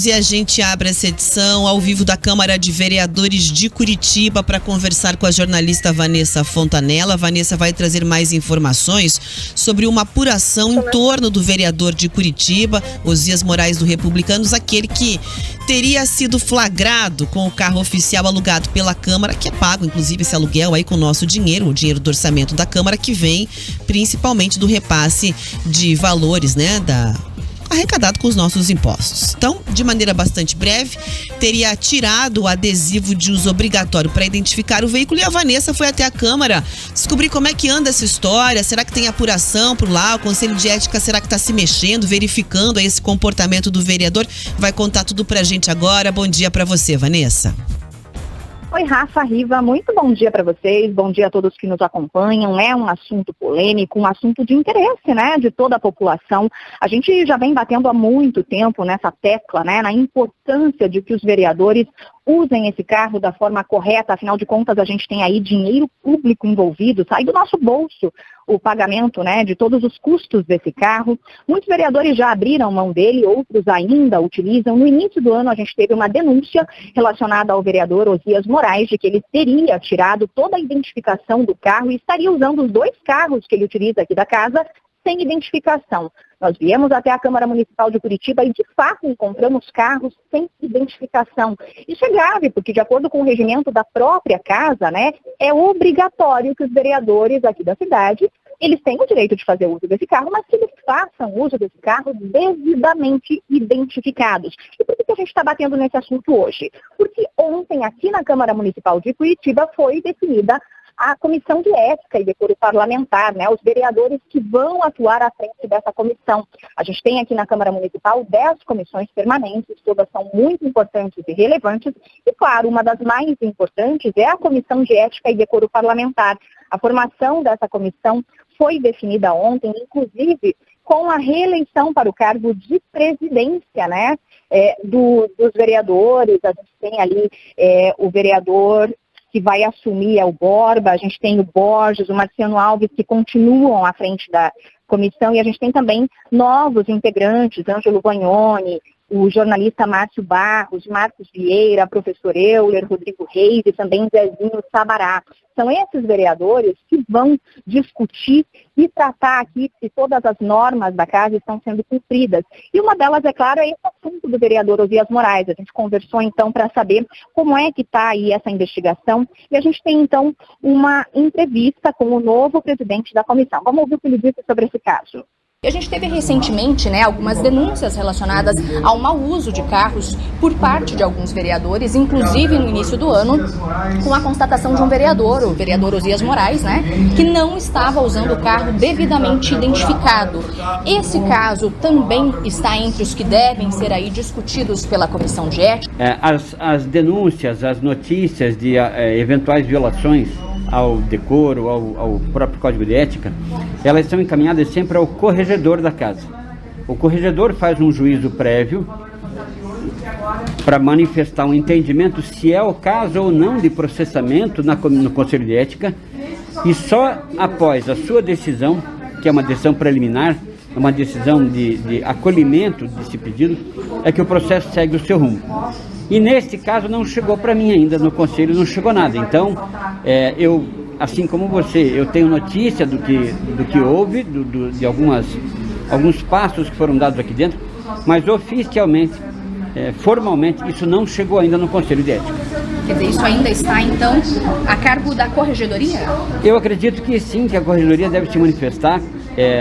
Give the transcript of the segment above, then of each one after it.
E a gente abre essa edição ao vivo da Câmara de Vereadores de Curitiba para conversar com a jornalista Vanessa Fontanella. A Vanessa vai trazer mais informações sobre uma apuração em torno do vereador de Curitiba, Osias Moraes do Republicanos, aquele que teria sido flagrado com o carro oficial alugado pela Câmara, que é pago, inclusive, esse aluguel aí com o nosso dinheiro, o dinheiro do orçamento da Câmara, que vem principalmente do repasse de valores, né, arrecadado com os nossos impostos. Então, de maneira bastante breve, teria tirado o adesivo de uso obrigatório para identificar o veículo, e a Vanessa foi até a Câmara descobrir como é que anda essa história. Será que tem apuração por lá? O Conselho de Ética será que está se mexendo, verificando esse comportamento do vereador? Vai contar tudo pra gente agora. Bom dia para você, Vanessa. Oi, Rafa, Riva, muito bom dia para vocês, bom dia a todos que nos acompanham. É um assunto polêmico, um assunto de interesse, né, de toda a população. A gente já vem batendo há muito tempo nessa tecla, né, na importância de que os vereadores usem esse carro da forma correta. Afinal de contas, a gente tem aí dinheiro público envolvido, sai do nosso bolso o pagamento, né, de todos os custos desse carro. Muitos vereadores já abriram mão dele, outros ainda utilizam. No início do ano, a gente teve uma denúncia relacionada ao vereador Osias Moraes de que ele teria tirado toda a identificação do carro e estaria usando os 2 carros que ele utiliza aqui da casa sem identificação. Nós viemos até a Câmara Municipal de Curitiba e, de fato, encontramos carros sem identificação. Isso é grave, porque, de acordo com o regimento da própria casa, né, é obrigatório que os vereadores aqui da cidade, eles têm o direito de fazer uso desse carro, mas que eles façam uso desse carro devidamente identificados. E por que a gente está batendo nesse assunto hoje? Porque ontem, aqui na Câmara Municipal de Curitiba, foi definida a Comissão de Ética e Decoro Parlamentar, né, os vereadores que vão atuar à frente dessa comissão. A gente tem aqui na Câmara Municipal 10 comissões permanentes, todas são muito importantes e relevantes, e claro, uma das mais importantes é a Comissão de Ética e Decoro Parlamentar. A formação dessa comissão foi definida ontem, inclusive com a reeleição para o cargo de presidência, né, dos vereadores. A gente tem ali o vereador que vai assumir é o Borba, a gente tem o Borges, o Marciano Alves, que continuam à frente da comissão, e a gente tem também novos integrantes, Ângelo Bagnoni, o jornalista Márcio Barros, Marcos Vieira, professor Euler, Rodrigo Reis e também Zezinho Sabará. São esses vereadores que vão discutir e tratar aqui se todas as normas da casa estão sendo cumpridas. E uma delas, é claro, é esse assunto do vereador Osias Moraes. A gente conversou, então, para saber como é que está aí essa investigação. E a gente tem, então, uma entrevista com o novo presidente da comissão. Vamos ouvir o que ele disse sobre esse caso. E a gente teve recentemente, né, algumas denúncias relacionadas ao mau uso de carros por parte de alguns vereadores, inclusive no início do ano, com a constatação de um vereador, o vereador Osias Moraes, né, que não estava usando o carro devidamente identificado. Esse caso também está entre os que devem ser aí discutidos pela Comissão de Ética. As denúncias, as notícias de eventuais violações ao decoro, ao próprio Código de Ética, elas são encaminhadas sempre ao corregedor da casa. O corregedor faz um juízo prévio para manifestar um entendimento se é o caso ou não de processamento no Conselho de Ética, e só após a sua decisão, que é uma decisão preliminar, uma decisão de acolhimento desse pedido, é que o processo segue o seu rumo. E neste caso não chegou para mim ainda, no Conselho não chegou nada. Então, eu, assim como você, eu tenho notícia do que houve, de alguns passos que foram dados aqui dentro, mas oficialmente, formalmente, isso não chegou ainda no Conselho de Ética. Quer dizer, isso ainda está, então, a cargo da Corregedoria? Eu acredito que sim, que a Corregedoria deve se manifestar.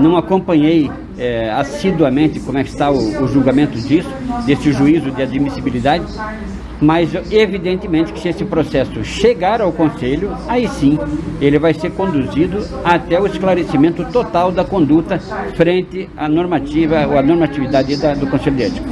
Não acompanhei assiduamente como é que está o julgamento desse juízo de admissibilidade, mas evidentemente que se esse processo chegar ao Conselho, aí sim ele vai ser conduzido até o esclarecimento total da conduta frente à normativa ou à normatividade do Conselho de Ética.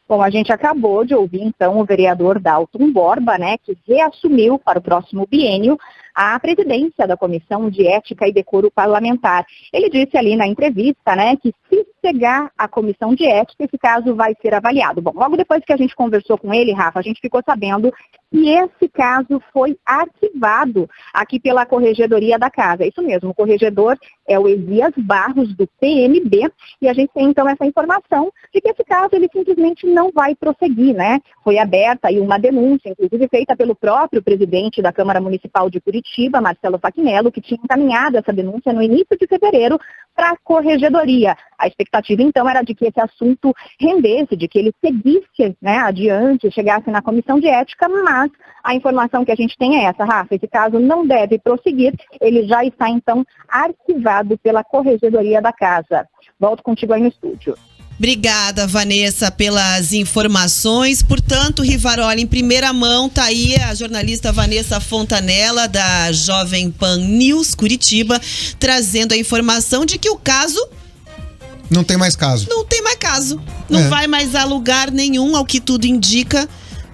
Bom, a gente acabou de ouvir, então, o vereador Dalton Borba, né, que reassumiu para o próximo biênio a presidência da Comissão de Ética e Decoro Parlamentar. Ele disse ali na entrevista, né, que se chegar à Comissão de Ética, esse caso vai ser avaliado. Bom, logo depois que a gente conversou com ele, Rafa, a gente ficou sabendo e esse caso foi arquivado aqui pela Corregedoria da Casa. É isso mesmo, o corregedor é o Esias Barros, do PMB, e a gente tem então essa informação de que esse caso ele simplesmente não vai prosseguir, né? Foi aberta aí uma denúncia, inclusive feita pelo próprio presidente da Câmara Municipal de Curitiba, Marcelo Facchignello, que tinha encaminhado essa denúncia no início de fevereiro para a Corregedoria. A expectativa então era de que esse assunto rendesse, de que ele seguisse, né, adiante, chegasse na Comissão de Ética, mas a informação que a gente tem é essa, Rafa, esse caso não deve prosseguir, ele já está então arquivado pela Corregedoria da Casa. Volto contigo aí no estúdio. Obrigada, Vanessa, pelas informações. Portanto, Rivaroli, em primeira mão, tá aí a jornalista Vanessa Fontanella, da Jovem Pan News Curitiba, trazendo a informação de que o caso... Não tem mais caso. Não tem mais caso. Não vai mais a lugar nenhum, ao que tudo indica,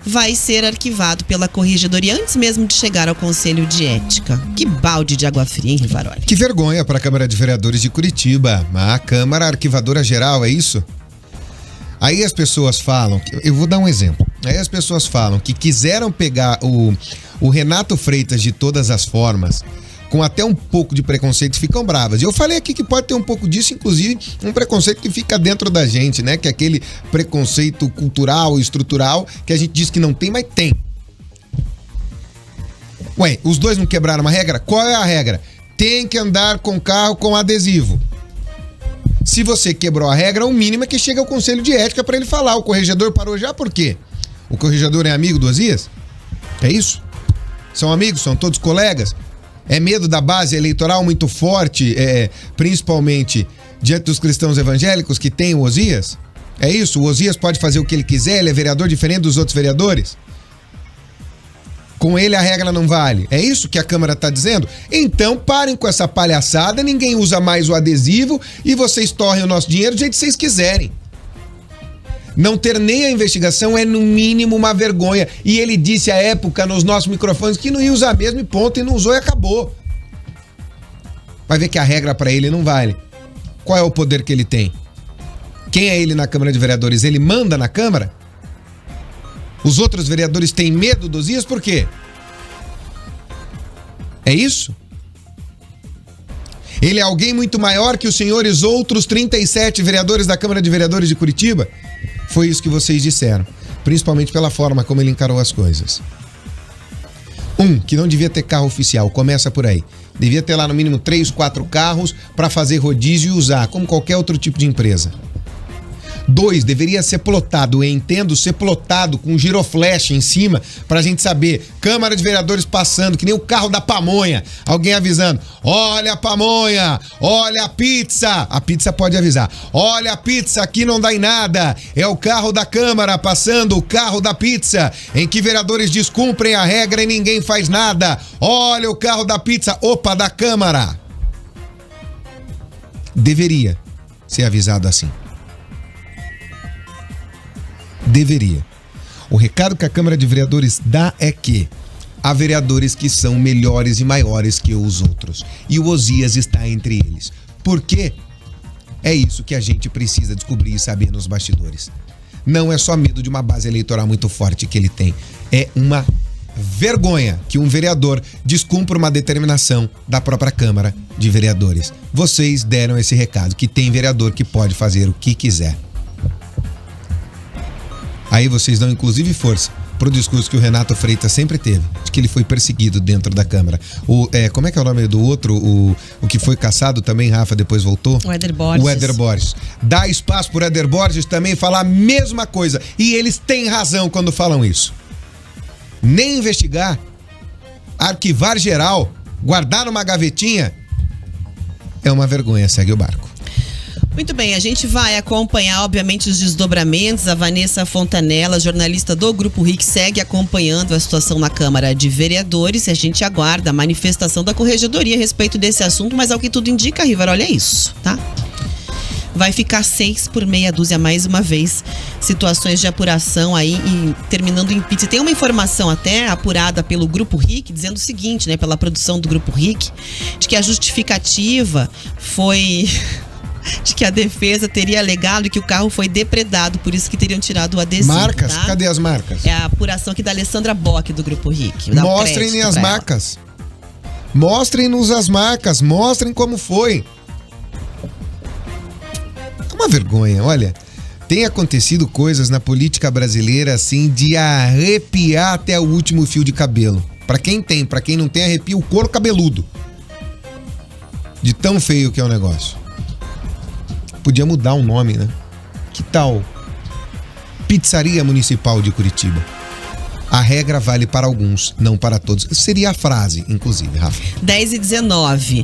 vai ser arquivado pela Corregedoria antes mesmo de chegar ao Conselho de Ética. Que balde de água fria, hein, Rivaroli? Que vergonha para a Câmara de Vereadores de Curitiba. A Câmara Arquivadora Geral, é isso? Aí as pessoas falam, eu vou dar um exemplo. Aí as pessoas falam que quiseram pegar o Renato Freitas de todas as formas, com até um pouco de preconceito, ficam bravas. E eu falei aqui que pode ter um pouco disso, inclusive um preconceito que fica dentro da gente, né? Que é aquele preconceito cultural, estrutural, que a gente diz que não tem, mas tem. Ué, os dois não quebraram uma regra? Qual é a regra? Tem que andar com carro com adesivo. Se você quebrou a regra, o mínimo é que chega ao Conselho de Ética para ele falar. O corregedor parou já, por quê? O corregedor é amigo do Esias? É isso? São amigos? São todos colegas? É medo da base eleitoral muito forte, principalmente diante dos cristãos evangélicos que tem o Osias? É isso? O Osias pode fazer o que ele quiser, ele é vereador diferente dos outros vereadores? Com ele a regra não vale. É isso que a Câmara está dizendo? Então parem com essa palhaçada, ninguém usa mais o adesivo e vocês torrem o nosso dinheiro do jeito que vocês quiserem. Não ter nem a investigação é no mínimo uma vergonha. E ele disse à época nos nossos microfones que não ia usar mesmo e ponto, e não usou e acabou. Vai ver que a regra para ele não vale. Qual é o poder que ele tem? Quem é ele na Câmara de Vereadores? Ele manda na Câmara? Os outros vereadores têm medo dos Osias por quê? É isso? Ele é alguém muito maior que os senhores outros 37 vereadores da Câmara de Vereadores de Curitiba? Foi isso que vocês disseram, principalmente pela forma como ele encarou as coisas. Que não devia ter carro oficial, começa por aí. Devia ter lá no mínimo 3, 4 carros para fazer rodízio e usar, como qualquer outro tipo de empresa. 2, deveria ser plotado, eu entendo, ser plotado com giroflash em cima pra gente saber, Câmara de Vereadores passando, que nem o carro da pamonha, alguém avisando, olha a pamonha, olha a pizza pode avisar, olha a pizza, aqui não dá em nada, é o carro da Câmara passando, o carro da pizza, em que vereadores descumprem a regra e ninguém faz nada, olha o carro da pizza, opa, da Câmara. Deveria ser avisado assim. Deveria. O recado que a Câmara de Vereadores dá é que há vereadores que são melhores e maiores que os outros. E o Osias está entre eles. Por quê? É isso que a gente precisa descobrir e saber nos bastidores. Não é só medo de uma base eleitoral muito forte que ele tem. É uma vergonha que um vereador descumpra uma determinação da própria Câmara de Vereadores. Vocês deram esse recado, que tem vereador que pode fazer o que quiser. Aí vocês dão inclusive força pro discurso que o Renato Freitas sempre teve, de que ele foi perseguido dentro da Câmara. Como é que é o nome do outro? O que foi caçado também, Rafa, depois voltou? O Éder Borges. O Éder Borges. Dá espaço pro Éder Borges também falar a mesma coisa. E eles têm razão quando falam isso. Nem investigar, arquivar geral, guardar numa gavetinha, é uma vergonha, segue o barco. Muito bem, a gente vai acompanhar, obviamente, os desdobramentos. A Vanessa Fontanella, jornalista do Grupo RIC, segue acompanhando a situação na Câmara de Vereadores e a gente aguarda a manifestação da Corregedoria a respeito desse assunto, mas ao que tudo indica, Rivaroli, olha isso, tá? Vai ficar 6 por meia dúzia mais uma vez. Situações de apuração aí terminando em pizza. Tem uma informação até apurada pelo Grupo RIC, dizendo o seguinte, né? Pela produção do Grupo RIC, de que a justificativa foi... de que a defesa teria alegado que o carro foi depredado, por isso que teriam tirado o adesivo. Marcas? Tá? Cadê as marcas? É a apuração aqui da Alessandra Bock, do Grupo RIC. Dá um Mostrem-nos crédito as pra ela. marcas. Mostrem-nos as marcas. Mostrem como foi. É uma vergonha, olha. Tem acontecido coisas na política brasileira assim de arrepiar até o último fio de cabelo. Pra quem tem, pra quem não tem, arrepia o couro cabeludo. De tão feio que é o negócio. Podia mudar o nome, né? Que tal? Pizzaria Municipal de Curitiba. A regra vale para alguns, não para todos. Seria a frase, inclusive, Rafa. 10h19.